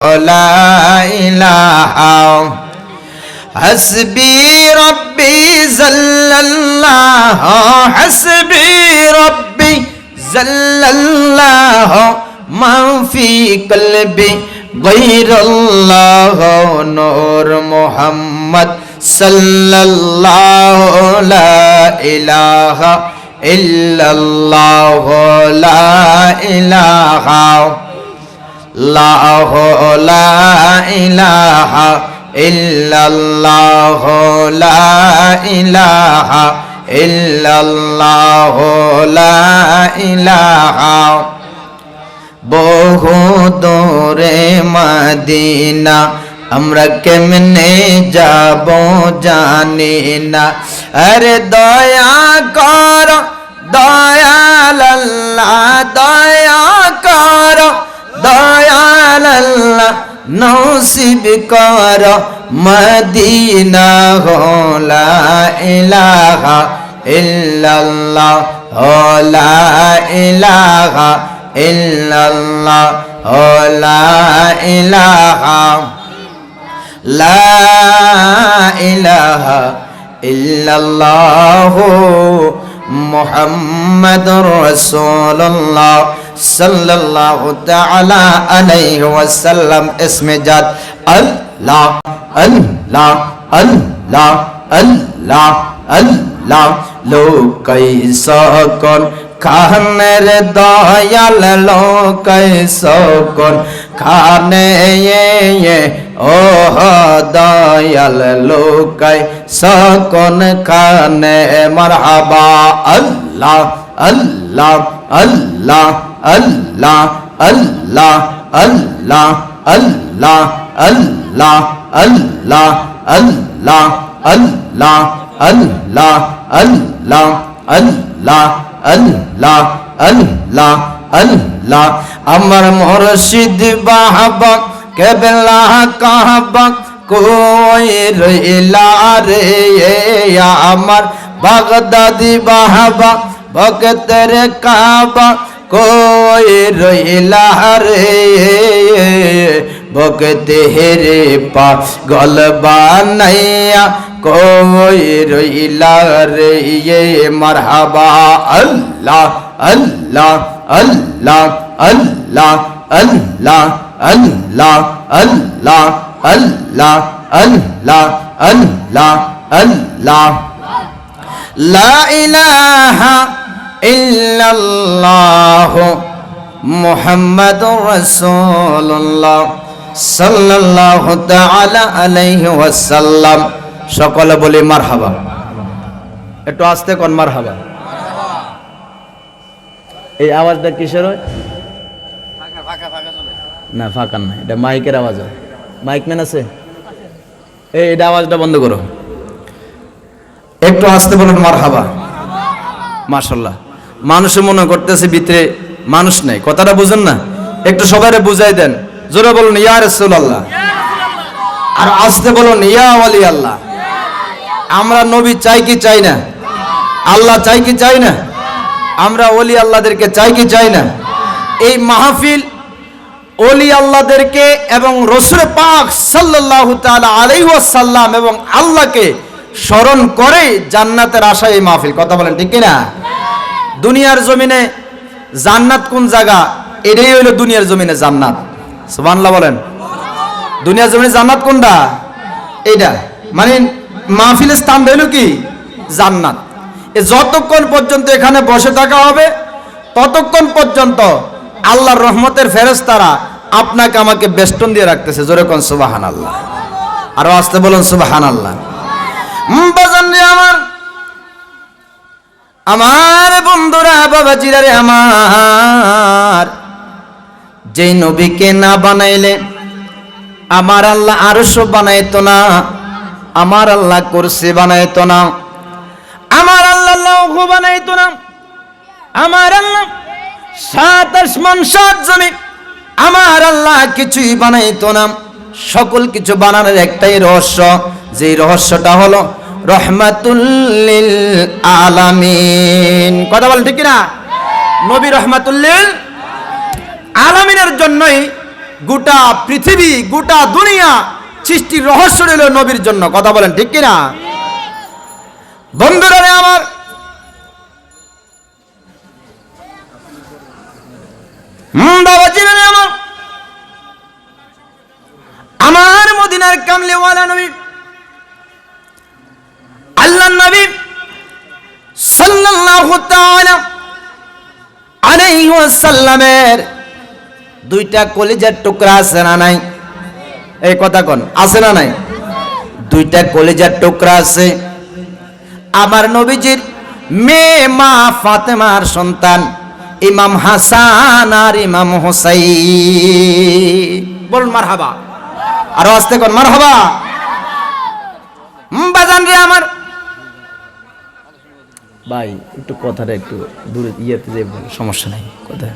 لا إله حسبي ربي جل الله حسبي ربي جل الله ما في قلبي غير الله نور محمد صلى الله لا إله إلا الله لا إله لا إله إلا الله لا إله إلا الله لا إله বহু দূরে মদিনা আমরা কেমনে যাব জানি না আরে দয়া কর দয়াল আল্লাহ দয়া কর দয়াল আল্লাহ নসিব কর মদিনা লা ইলাহা ইল্লাল্লাহ লা ইলাহা ইল্লাল্লাহ লা ইলাহা লা ইলাহা ইল্লাল্লাহ মুহাম্মাদুর রাসূলুল্লাহ সাল্লাল্লাহু তাআলা আলাইহি ওয়াসাল্লাম ইসমে জাত আল্লাহ আল্লাহ আল্লাহ আল্লাহ আল্লাহ লোকাই সকল খানের দয়াল লোকাই সকল খানে ও দয়াল লোকাই সকল খানে মারহাবা আল্লাহ আল্লাহ আল্লাহ আল্লাহ আল্লাহ আল্লাহ আল্লাহ আল্লাহ আল্লাহ আল্লাহ আল্লাহ আল্লাহ আল্লাহ আল্লাহ আল্লাহ আল্লাহ আল্লাহ আমার মুর্শিদ বাহবা কেবলা কাবা কই রইলা রে আমার বাগদাদি বাহবা ভক্তের কাবা কই রইলা রে ভক্তে হেরে পাগল বানাইয়া কই রইলা রে মারহাবা আল্লাহ আল্লাহ আল্লাহ আল্লাহ আল্লাহ আল্লাহ আল্লাহ আল্লাহ আল্লাহ আল্লাহ আল্লাহ লা ইলাহা ইল্লাল্লাহ মুহাম্মাদুর রাসূলুল্লাহ সাল্লাল্লাহু তাআলা আলাইহি ওয়াসাল্লাম। সকলে বলি মারহাবা। একটু আস্তে কোন মারহাবা। এই আওয়াজটা কিসের হয়? না ফাঁকা না, এটা মাইকের আওয়াজ হয়। মাইক ম্যান আছে? এটা আওয়াজটা বন্ধ করো, একটু আস্তে বলুন মারহাবা। মাশাআল্লাহ। মানুষ মনে করতেছে ভিতরে মানুষ নাই, কথাটা বুঝেন না? একটু সবাইরে বুঝাই দেন। জোরে বলুন ইয়া রাসূলুল্লাহ, আর আস্তে বলুন ইয়া ওয়ালি আল্লাহ। আমরা নবী চাই কি চাই না? আল্লাহ চাই কি চাই না? আমরা ওলি আল্লাহদেরকে চাই কি চাই না? এই মাহফিল ওলি আল্লাহদেরকে এবং রাসূল পাক সাল্লাল্লাহু তাআলা আলাইহি ওয়াসাল্লাম এবং আল্লাহকে স্মরণ করে জান্নাতের আশায় এই মাহফিল। কথা বলেন ঠিক কি না? দুনিয়ার জমিনে জান্নাত কোন জায়গা? এটাই হইলো দুনিয়ার জমিনে জান্নাত। সুবহানাল্লাহ বলেন। দুনিয়ার জমিনে জান্নাত কোনটা? এইটা, মানে মাহফিলের স্থান হইল কি? জান্নাত। যতক্ষণ পর্যন্ত এখানে বসে থাকা হবে ততক্ষণ পর্যন্ত আল্লাহর রহমতের ফেরেশতারা আপনাকে আমাকে বেষ্টন দিয়ে রাখতেছে। জোরে কোন সুবহানাল্লাহ। আরো আস্তে বলুন সুবহানাল্লাহ। আমার বন্ধুরা, বাবাজিরা রে আমার, যেই নবীকে না বানাইলে আমার আল্লাহ আরশ বানাইতো না, আমার আল্লাহ কুরসি বানাইতো না, আমার আল্লাহ লৌহ বানাইতো না, আমার আল্লাহ সাত আসমান সাত জমিন, আমার আল্লাহ কিছুই বানাইতো না। সকল কিছু বানানোর একটাই রহস্য, যেই রহস্যটা হলো রহমাতুল লিল আলামিন। কথা বল ঠিক না? নবী রহমাতুল লিল আলামিনের জন্যই গোটা পৃথিবী গোটা দুনিয়া সৃষ্টির রহস্য রইল নবীর জন্য। কথা বলেন ঠিক কিনা? বন্ধুরা রে আমার, বাবাজিরা রে আমার, আমার মদিনার কামলিওয়ালা নবী আল্লাহর নবী সাল্লাল্লাহু তাআলা আলাইহি ওয়াসাল্লামের দুইটা কলিজার টুকরা আছে না নাই? এই কথা কোন আছে না নাই? দুইটা কলিজার টুকরা আছে। আমার নবীজির মেয়ে মা ফাতেমার সন্তান ইমাম হাসান আর ইমাম হুসাইন। বলুন মারহাবা, আরো আস্তে কোন মারহাবা। বাজান রে আমার ভাই, একটু কথাটা একটু দূরে ইয়েতে যে সমস্যা নাই, কথা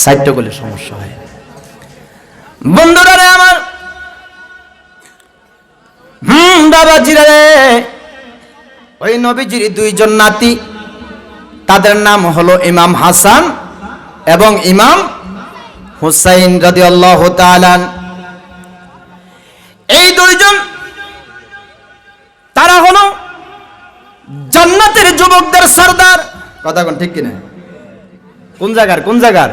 সাইডটা করলে সমস্যা হয়। বন্ধুরা রে আমার, বাবাজিরা রে, ওই নবীজির দুইজন নাতি, তাদের নাম হলো ইমাম হাসান এবং ইমাম হুসাইন রাদিয়াল্লাহু তাআলা। এই দুইজন তারা হলো জান্নাতের যুবকদের সরদার। কথা কোন ঠিক কিনা? কোন জায়গার কোন জায়গার?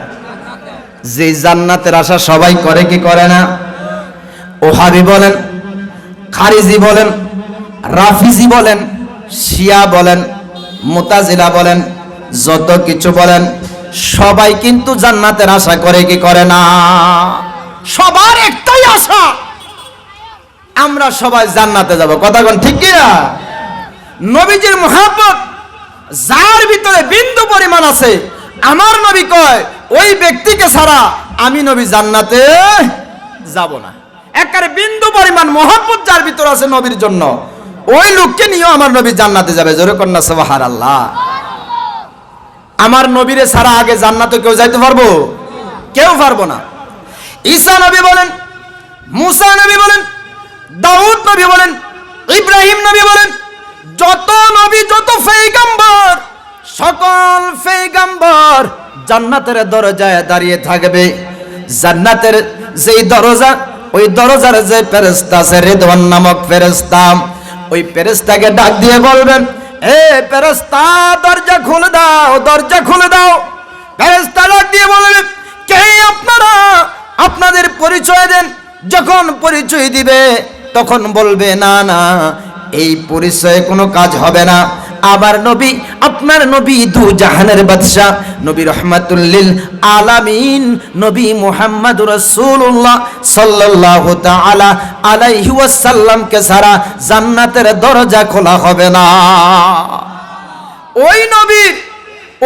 যে জান্নাতের আশা সবাই করে কি করে না? ওহাবি বলেন, খারিজি বলেন, রাফিজি বলেন, শিয়া বলেন, মুতাজিলা বলেন, যত কিছু বলেন, সবাই কিন্তু জান্নাতের আশা করে কি করে না? সবার একটাই আশা, আমরা সবাই জান্নাতে যাব। কথা কোন ঠিক কিনা? নবীজির মুহাব্বত যার ভিতরে বিন্দু পরিমাণ আছে, আমার নবী কয় ওই ব্যক্তিকে ছাড়া আমি নবী জান্নাতে যাব না। একেবারে বিন্দু পরিমাণ মুহাব্বত যার ভিতরে আছে নবীর জন্য, ওই লোককে নিয়েও আমার নবী জান্নাতে যাবে। জোরে কন্যা সুবহানাল্লাহ। আমার নবীরে ছাড়া আগে জান্নাতে কেউ যাইতে পারবো? কেউ পারবো না। ঈসা নবী বলেন, মুসা নবী বলেন, দাউদ নবী বলেন, ইব্রাহিম নবী বলেন, যত নবী যত পয়গম্বর, সকল পয়গম্বর জান্নাতের দরজায় দাঁড়িয়ে থাকবে। জান্নাতের যেই দরজা, ওই দরজার যে ফেরেশতা আছে রিদওয়ান নামক ফেরেশতা, ওই ফেরেশতাকে ডাক দিয়ে বলবেন, এ ফেরেশতা দরজা খুলে দাও, দরজা খুলে দাও। ফেরেশতা ডাক দিয়ে বলবেন, কে আপনারা? আপনাদের পরিচয় দেন। যখন পরিচয় দিবে তখন বলবে, না না, এই পরিচয়ে কোনো কাজ হবে না। আবার নবী, আপনার নবী দু জাহানের বাদশা, নবী রহমাতুল লিল আলামিন, নবী মুহাম্মদুর রাসূলুল্লাহ সাল্লাল্লাহু তাআলা আলাইহি ওয়াসাল্লামকে ছাড়া জান্নাতের দরজা খোলা হবে না। ওই নবীর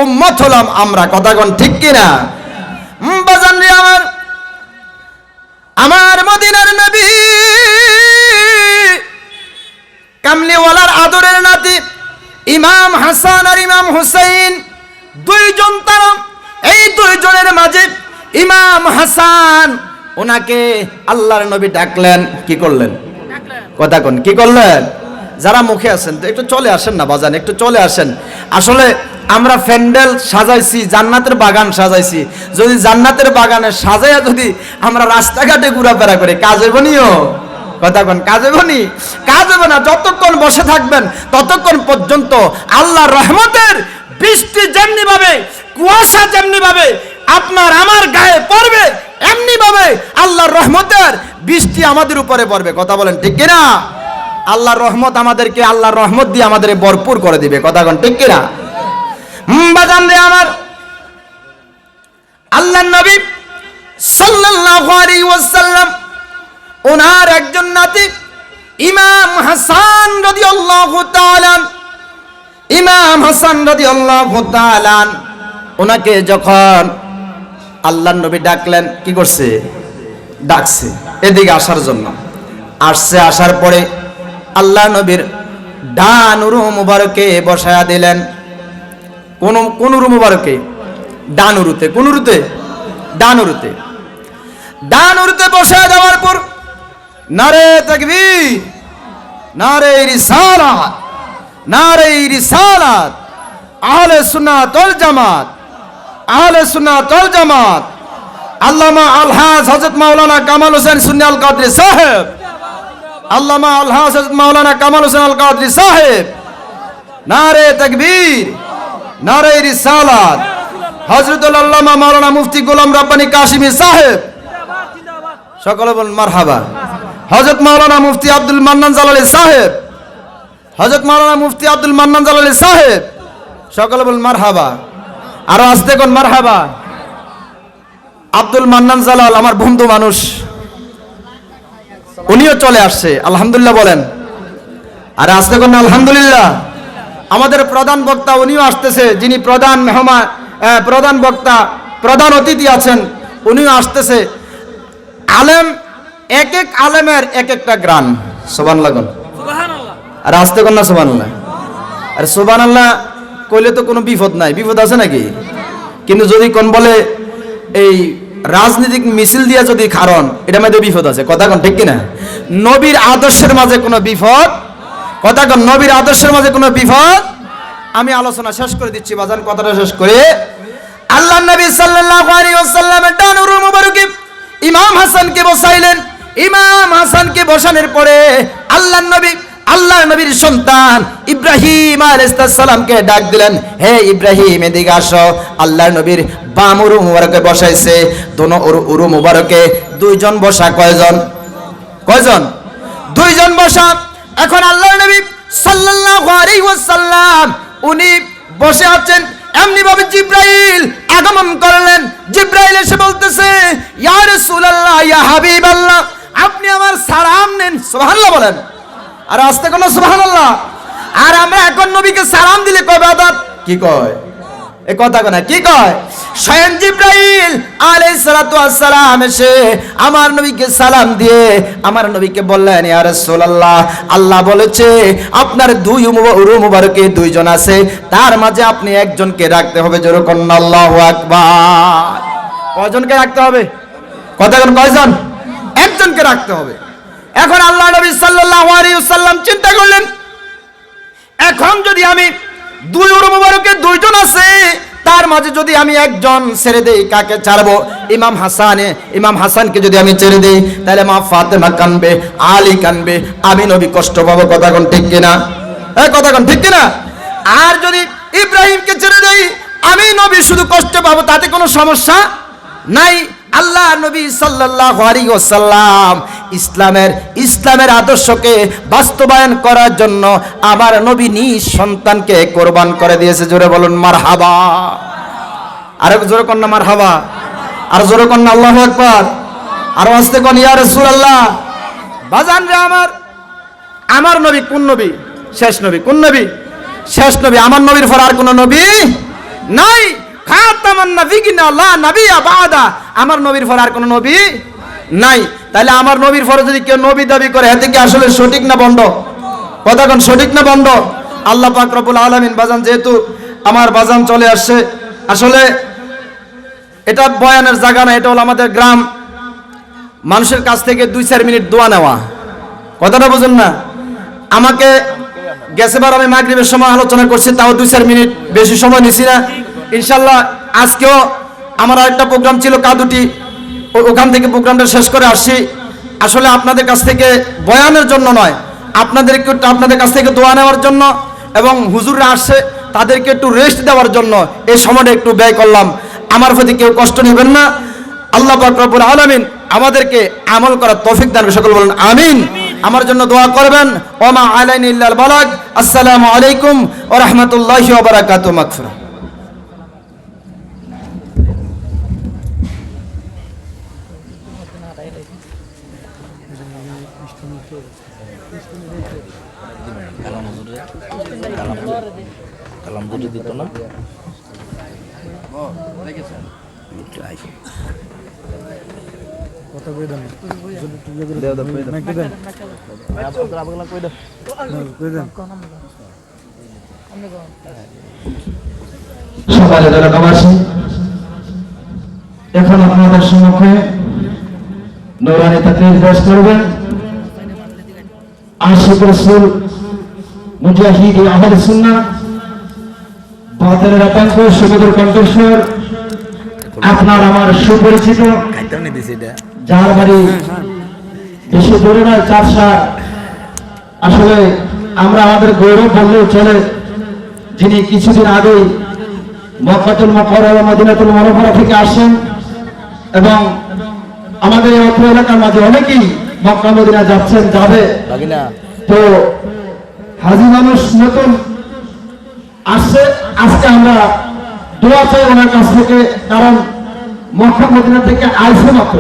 উম্মত হলাম আমরা। কথা কোন ঠিক কিনা? বাজান রে আমার, আমার মদিনার নবী কামলিওয়ালার আদরের নাতি ইমাম হাসান আর ইমাম হুসাইন, দুইজন তারা। এই দুইজনের মাঝে ইমাম হাসান, ওনাকে আল্লাহর নবী ডাকলেন। কি করলেন? কথা কোন কি করলেন? যারা মুখে আছেন তো একটু চলে আসেন না বাজান, একটু চলে আসেন। আসলে আমরা প্যান্ডেল সাজাইছি, জান্নাতের বাগান সাজাইছি। যদি জান্নাতের বাগানে সাজাইয়া যদি আমরা রাস্তাঘাটে ঘোরাফেরা করি, কাজ হইব নিও? কথা কোন কাজ হইব নি? কাজ হবে না। যতক্ষণ বসে থাকবেন ততক্ষণ পর্যন্ত আল্লাহর রহমতের বৃষ্টি যেমনি ভাবে, কুয়াশা যেমনি ভাবে আপনার আমার গায়ে পড়বে, এমনি ভাবে আল্লাহর রহমতের বৃষ্টি আমাদের উপরে পড়বে। কথা বলেন ঠিক কিনা? আল্লাহর রহমত আমাদেরকে, আল্লাহর রহমত দিয়ে আমাদের ভরপুর করে দিবে। কথা কোন ঠিক কিনা? বাজান রে আমার, আল্লাহর নবী সাল্লাল্লাহু আলাইহি ওয়াসাল্লাম, ওনার একজন নাতি ইমাম হাসান রাদিয়াল্লাহু তাআলা, ইমাম হাসান রাদিয়াল্লাহু তাআলা, ওনাকে যখন আল্লাহর নবী ডাকলেন, কি করছে? ডাকছে এদিকে আসার জন্য। আসছে, আসার পরে আল্লাহ নবীর ডান উরু মুবারকে বসায়া দিলেন। কোন উরু মুবারকে? ডান উরুতে। কোন উরুতে? ডান উরুতে। ডান উরুতে বসায়া দেওয়ার পর নারে তাকবীর, নারে রিসালাত, নারে রিসালাত, আহলে সুন্নাত ওয়াল জামাত, আহলে সুন্নাত ওয়াল জামাত, আল্লামা আলহাজ হযরত মাওলানা কামাল হোসেন সুন্নি আল কাদরি সাহেব, আল্লামা আলহাজ হযরত মাওলানা কামাল হোসেন আল কাদরি সাহেব, নারে তাকবীর, নারে রিসালাত, হযরতুল আল্লামা মাওলানা মুফতি গোলাম রাব্বানী কাশিমি সাহেব, সকলে বলুন মারহাবা। হযরত মাওলানা মুফতি আব্দুল মান্নান জালালী সাহেব, হযরত মাওলানা মুফতি আব্দুল মান্নান জালালী সাহেব, সকলে বলুন মারহাবা। আরো আসতে কোন মারহাবা। আব্দুল মান্নান জালাল আমার বন্ধু মানুষ, উনিও চলে আসছে, আলহামদুলিল্লাহ বলেন। আর আসতে কোন আলহামদুলিল্লাহ। আমাদের প্রধান বক্তা উনিও আসতেছে, যিনি প্রধান মেহমান, প্রধান বক্তা, প্রধান অতিথি আছেন, উনিও আসতেছে। আলেম, এক এক আলেমের এক একটা গ্রান, সুবহানাল্লাহ। আর আসতে কোন না সুবহানাল্লাহ। আর সুবহানাল্লাহ কইলে তো কোনো বিপদ নাই, বিপদ আছে নাকি? কিন্তু যদি কোন বলে এই রাজনৈতিক মিছিল দিয়া যদি কারণ, এটা মধ্যে বিপদ আছে, কথা কোন ঠিক কিনা? নবীর আদর্শের মাঝে কোনো বিপদ, কথা কোন নবীর আদর্শের মাঝে কোনো বিপদ। আমি আলোচনা শেষ করে দিচ্ছি বাজান, কথাটা শেষ করে। আল্লাহ নবী সাল্লাল্লাহু আলাইহি ওয়াসাল্লামের ডানুর মুবারকে ইমাম হাসানকে বসাইলেন। ইমাম হাসানকে বসানোর পরে আল্লাহ নবীর সন্তান ইব্রাহিম আলাইহিস সালামকে ডাক দিলেন, হে ইব্রাহিম এদিকে আসো। আল্লাহ নবীর বাম উরু মুবারকে বসাইছে, দোনো উরু মুবারকে দুইজন বসা। কয়জন? কয়জন? দুইজন বসা। এখন আল্লাহ নবী সাল্লাল্লাহু আলাইহি ওয়াসাল্লাম উনি বসে আছেন, এমনি ভাবে জিব্রাইল আগমন করলেন। জিব্রাইল এসে বলতেছে, ইয়া রাসূলুল্লাহ, ইয়া হাবিবাল্লাহ, আপনি আমার সালাম নেন। সুবহানাল্লাহ বলেন। আর আস্তে কোন সুবহানাল্লাহ। আর আমরা এখন নবীকে সালাম দিলে কয় বাদাত কি কয়? এই কথা কোনা কি কয়? স্বয়ং জিব্রাইল আলাইহিস সালাতু ওয়াস সালাম এসে আমার নবীকে সালাম দিয়ে আমার নবীকে বললেন, ইয়া রাসূলুল্লাহ, আল্লাহ বলেছে আপনার দুই উরু মুবারকে দুইজন আছে, তার মাঝে আপনি একজনকে রাখতে হবে। জোরে কোন আল্লাহু আকবার। কয়জনকে রাখতে হবে? কথা কোন কয়জন? একজনকে রাখতে হবে। এখন আল্লাহ নবী সাল্লাল্লাহু আলাইহি ওয়াসাল্লাম চিন্তা করলেন, এখন যদি আমি দুই উরু মুবারকে দুইজন আছে, তার মাঝে যদি আমি একজন ছেড়ে দেই, কাকে ছাড়বো? ইমাম হাসানকে যদি আমি ছেড়ে দেই, তাহলে মা ফাতেমা কানবে, আলী কানবে, আমি নবী কষ্ট পাবো। কথা কোন ঠিক কিনা? কথা কোন ঠিক কিনা? আর যদি ইব্রাহিমকে ছেড়ে দেই, আমি নবী শুধু কষ্ট পাবো, তাতে কোনো সমস্যা নাই। আল্লাহ নবী সাল্লাল্লাহু আলাইহি ওয়াসাল্লাম ইসলামের আদর্শকে বাস্তবায়ন করার জন্য আমার নবী নিজ সন্তানকে কোরবান করে দিয়েছে। জোরে বলুন মারহাবা। আর জোরে কোন না মারহাবা। আর জোরে কোন না আল্লাহু আকবার। আর আস্তে কোন ইয়া রাসূলুল্লাহ। বাজান রে আমার নবী কোন নবী? শেষ নবী। কোন নবী? শেষ নবী। আমার নবীর পর আর কোন নবী নাই। খাতামান নাবিয়িনা লা নাবিয়্যা বাদা। আমার নবীর পর আর কোন নবী নাই। তাহলে আমার নবীর পরে যদি কেউ নবী দাবি করে, এতে কি আসলে সঠিক না বন্ধ? কথা কোন সঠিক না বন্ধ? আল্লাহ পাক রব্বুল আলামিন বাজান, যেহেতু আমার বাজান চলে আসছে, আসলে এটা বয়ানের জায়গা না, এটা হলো আমাদের গ্রাম। মানুষের কাছ থেকে 2-4 মিনিট দোয়া নেওয়া, কথাটা বুঝুন না। আমাকে গেছেবার আমি মাগরিবের সময় আলোচনা করছি, তাও 2-4 মিনিট, বেশি সময় নিছি না। ইনশাল্লাহ আজকেও আমার আরেকটা প্রোগ্রাম ছিল কাদুটি, ওখান থেকে প্রোগ্রামটা শেষ করে আসছি। আসলে আপনাদের কাছ থেকে বয়ানের জন্য নয়, আপনাদের কাছ থেকে দোয়া নেওয়ার জন্য, এবং হুজুররা আসছে তাদেরকে একটু রেস্ট দেওয়ার জন্য এই সময়টা একটু ব্যয় করলাম। আমার প্রতি কেউ কষ্ট নেবেন না। আল্লাহ পাক রব্বুল আলামিন আমাদেরকে আমল করার তৌফিক দান করুন। সকল বলেন আমিন। আমার জন্য দোয়া করবেন। ওমা আলাইনা ইল্লাল বালাগ। আসসালামু আলাইকুম ওয়া রাহমাতুল্লাহি ওয়া বারাকাতুহু। মাগফিরাত। কালাম দুটো দিত না। সকালে যারা কামাসি, এখন আপনাদের সম্মুখে নূরানী তাকরীর পেশ করবেন আশিক রাসূল মুজাহিদ আহলে সুন্নাহ বাতিলের আতঙ্ক সুমধুর কণ্ঠস্বর আপনার আমার সুপরিচিত, যার বাড়ি বেশি দূরে নয়, চারশা। আসলে আমরা আমাদের গৌরব বললেও চলে, যিনি কিছুদিন আগেই মক্কাতুল মুকাররমা মদিনাতুল মুনাওয়ারা থেকে আসেন এবং আমাদের এই অত্র এলাকার মাঝে অনেকেই মক্কা মদিনা যাচ্ছেন, যাবে। তো হাজী মানুষ নতুন আসছে, আজকে আমরা দোয়া চাই ওনার কাছ থেকে, কারণ মক্কা মদিনা থেকে আইসে মাত্র।